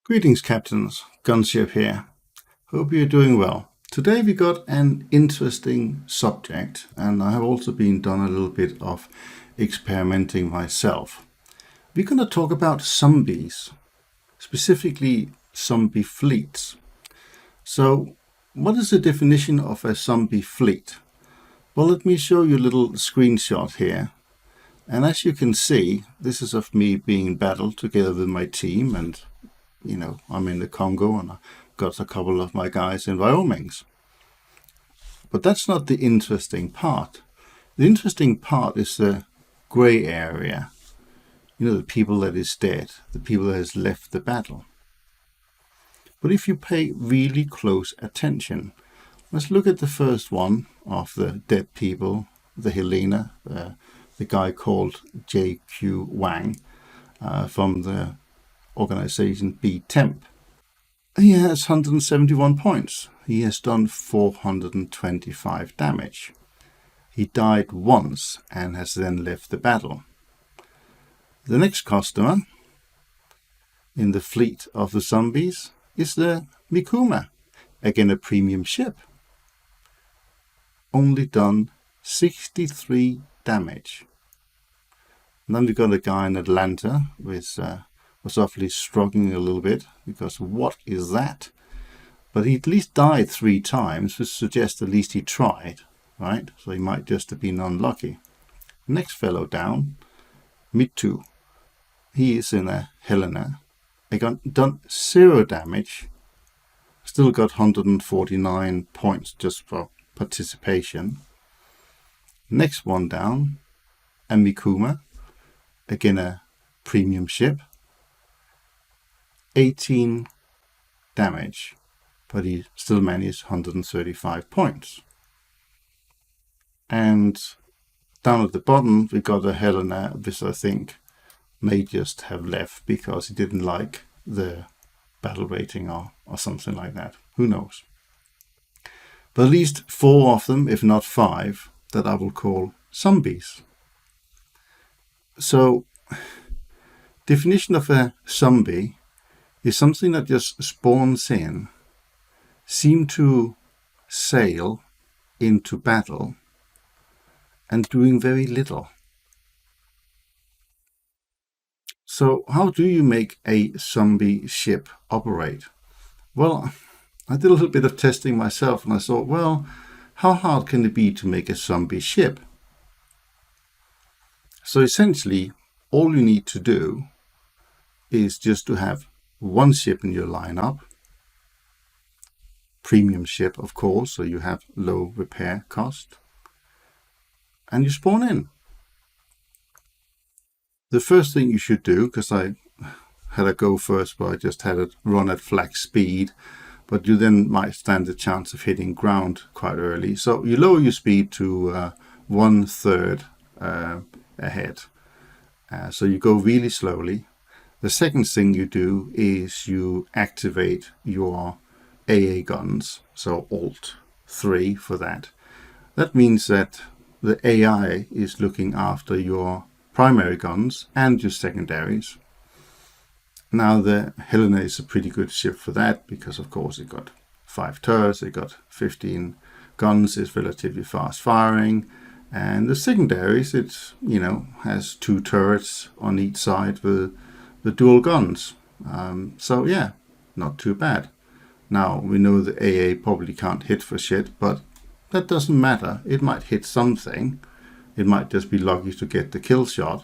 Greetings, Captains. Gunship here. Hope you're doing well. Today we got an interesting subject, and I have also been done a little bit of experimenting myself. We're going to talk about zombies, specifically zombie fleets. So, what is the definition of a zombie fleet? Well, let me show you a little screenshot here. And as you can see, this is of me being in battle together with my team, and I'm in the Congo and I've got a couple of my guys in Wyoming. But that's not the interesting part. The interesting part is the gray area. The people that is dead, the people that has left the battle. But if you pay really close attention, let's look at the first one of the dead people, the Helena, the guy called J.Q. Wang from the organization B Temp. He has 171 points. He has done 425 damage. He died once and has then left the battle. The next customer in the fleet of the zombies is the Mikuma, again a premium ship. Only done 63 damage. And then we got a guy in Atlanta with was awfully struggling a little bit because what is that? But he at least died 3 times, which suggests at least he tried, right? So he might just have been unlucky. Next fellow down, Mitu. He is in a Helena. He got done 0 damage, still got 149 points just for participation. Next one down, a Mikuma, again a premium ship. 18 damage, but he still managed 135 points. And down at the bottom, we got a Helena, which I think may just have left because he didn't like the battle rating or something like that. Who knows? But at least 4 of them, if not 5, that I will call zombies. So, definition of a zombie is something that just spawns in, seem to sail into battle, and doing very little. So how do you make a zombie ship operate? Well, I did a little bit of testing myself and I thought, well, how hard can it be to make a zombie ship? So essentially, all you need to do is just to have one ship in your lineup, premium ship of course, so you have low repair cost, and you spawn in. The first thing you should do, because I had a go first but I just had it run at flag speed, but you then might stand a chance of hitting ground quite early, so you lower your speed to 1/3 ahead, so you go really slowly. The second thing you do is you activate your AA guns, so Alt 3 for that. That means that the AI is looking after your primary guns and your secondaries. Now the Helena is a pretty good ship for that because of course it got 5 turrets, it got 15 guns, it's relatively fast firing, and the secondaries, it has 2 turrets on each side with the dual guns. So yeah, not too bad. Now we know the AA probably can't hit for shit, but that doesn't matter. It might hit something. It might just be lucky to get the kill shot,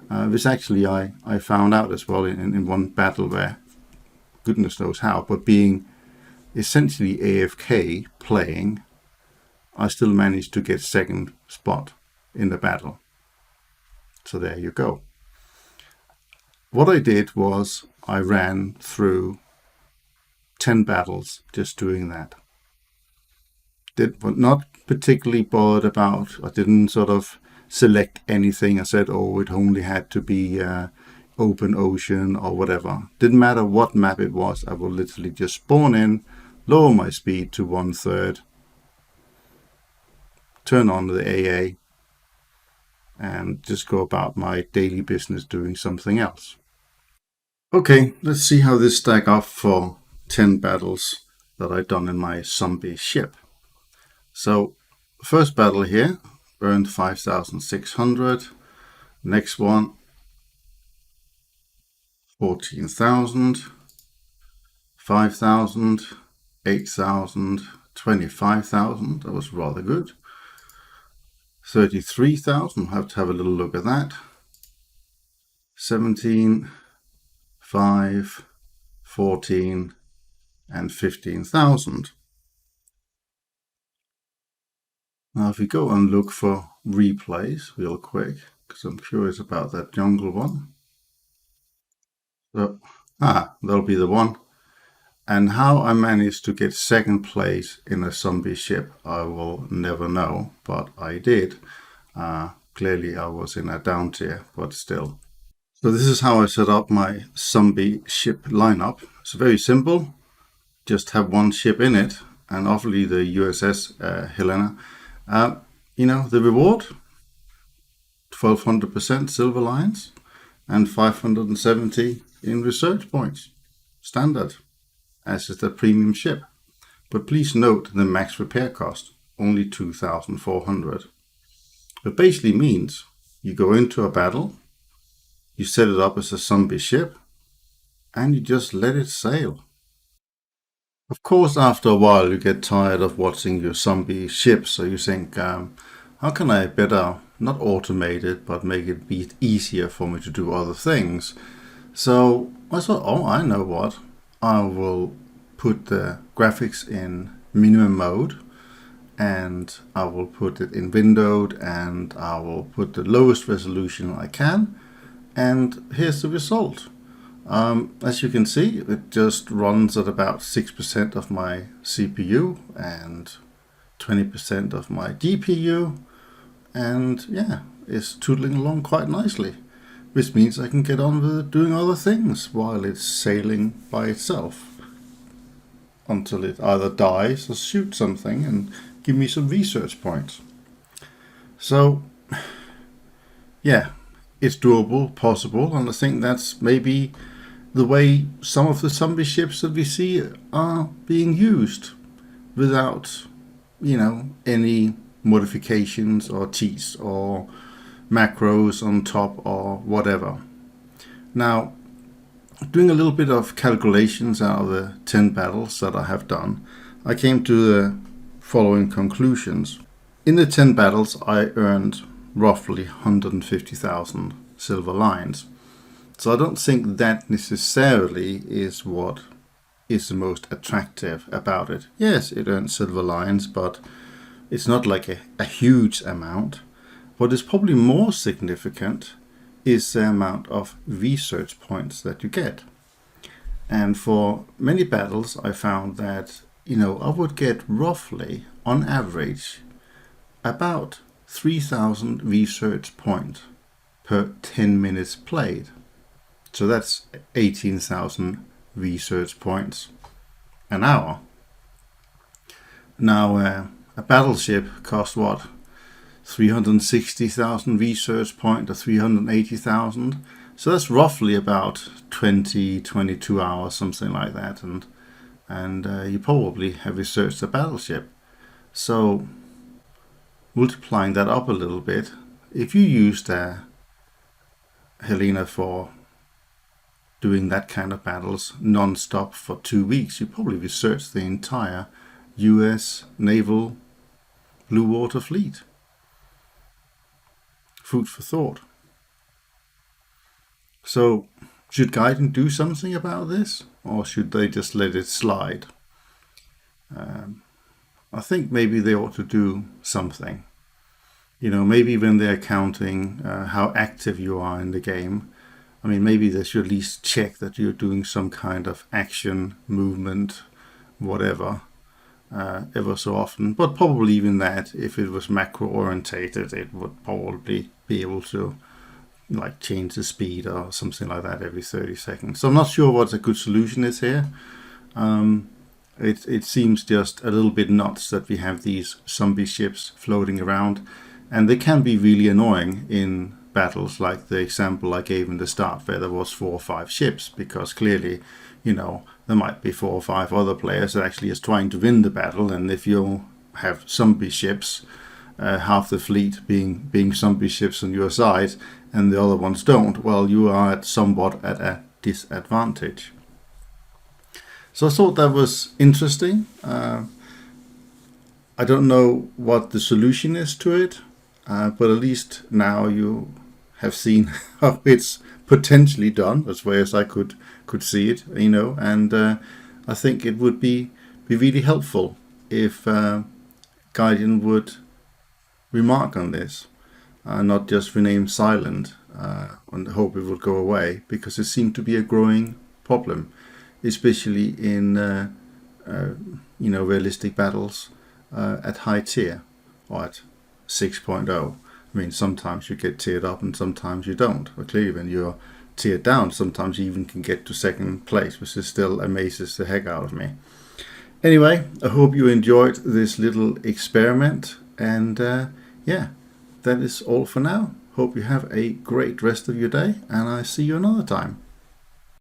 which actually I found out as well in one battle where, goodness knows how, but being essentially AFK playing, I still managed to get 2nd spot in the battle. So there you go. What I did was I ran through 10 battles just doing that. Not particularly bothered about, I didn't sort of select anything. I said, oh, it only had to be open ocean or whatever. Didn't matter what map it was, I will literally just spawn in, lower my speed to 1/3, turn on the AA, and just go about my daily business doing something else. Okay, let's see how this stack up for 10 battles that I've done in my zombie ship. So, first battle here, earned 5,600. Next one, 14,000, 5,000, 8,000, 25,000. That was rather good. 33,000, we'll have to have a little look at that. 17, 5, 14, and 15,000. Now, if we go and look for replays real quick, because I'm curious about that jungle one. So, that'll be the one. And how I managed to get second place in a zombie ship, I will never know, but I did. Clearly, I was in a down tier, but still. So this is how I set up my zombie ship lineup. It's very simple. Just have one ship in it, and obviously the USS Helena. The reward, 1200% silver lions and 570 in research points. Standard, as is the premium ship. But please note the max repair cost, only 2,400. It basically means you go into a battle, you set it up as a zombie ship, and you just let it sail. Of course, after a while, you get tired of watching your zombie ship, so you think, how can I better not automate it, but make it be easier for me to do other things? So I thought, I know what. I will put the graphics in minimum mode, and I will put it in windowed, and I will put the lowest resolution I can, and here's the result. As you can see, it just runs at about 6% of my CPU and 20% of my GPU, and yeah, it's tootling along quite nicely, which means I can get on with doing other things while it's sailing by itself until it either dies or shoots something and give me some research points. So yeah, it's doable, possible, and I think that's maybe the way some of the zombie ships that we see are being used without, any modifications or cheats or macros on top or whatever. Now, doing a little bit of calculations out of the 10 battles that I have done, I came to the following conclusions. In the 10 battles, I earned roughly 150,000 silver lions. So I don't think that necessarily is what is the most attractive about it. Yes, it earns silver lions, but it's not like a huge amount. What is probably more significant is the amount of research points that you get. And for many battles, I found that, I would get roughly, on average, about 3,000 research points per 10 minutes played. So that's 18,000 research points an hour. Now, a battleship costs what? 360,000 research point or 380,000. So that's roughly about 22 hours, something like that. And you probably have researched a battleship. So multiplying that up a little bit, if you used Helena for doing that kind of battles non-stop for 2 weeks, you probably researched the entire US naval blue water fleet. Food for thought. So, should Gaiden do something about this, or should they just let it slide? I think maybe they ought to do something. Maybe when they're counting how active you are in the game, maybe they should at least check that you're doing some kind of action, movement, whatever, ever so often. But probably even that, if it was macro orientated, it would probably be able to change the speed or something like that every 30 seconds. So I'm not sure what a good solution is here. It seems just a little bit nuts that we have these zombie ships floating around, and they can be really annoying in battles, like the example I gave in the start, where there was 4 or 5 ships, because clearly, there might be 4 or 5 other players that actually is trying to win the battle, and if you have zombie ships, half the fleet being zombie ships on your side, and the other ones don't, well, you are somewhat at a disadvantage. So I thought that was interesting. I don't know what the solution is to it, but at least now you have seen how it's potentially done, as well as I could see it, and I think it would be really helpful if Guardian would remark on this, not just remain silent and hope it would go away, because it seemed to be a growing problem, especially in realistic battles at high tier, or at 6.0. I mean, sometimes you get tiered up and sometimes you don't. But clearly when you're tiered down, sometimes you even can get to second place, which is still amazes the heck out of me. Anyway, I hope you enjoyed this little experiment, and that is all for now. Hope you have a great rest of your day, and I see you another time.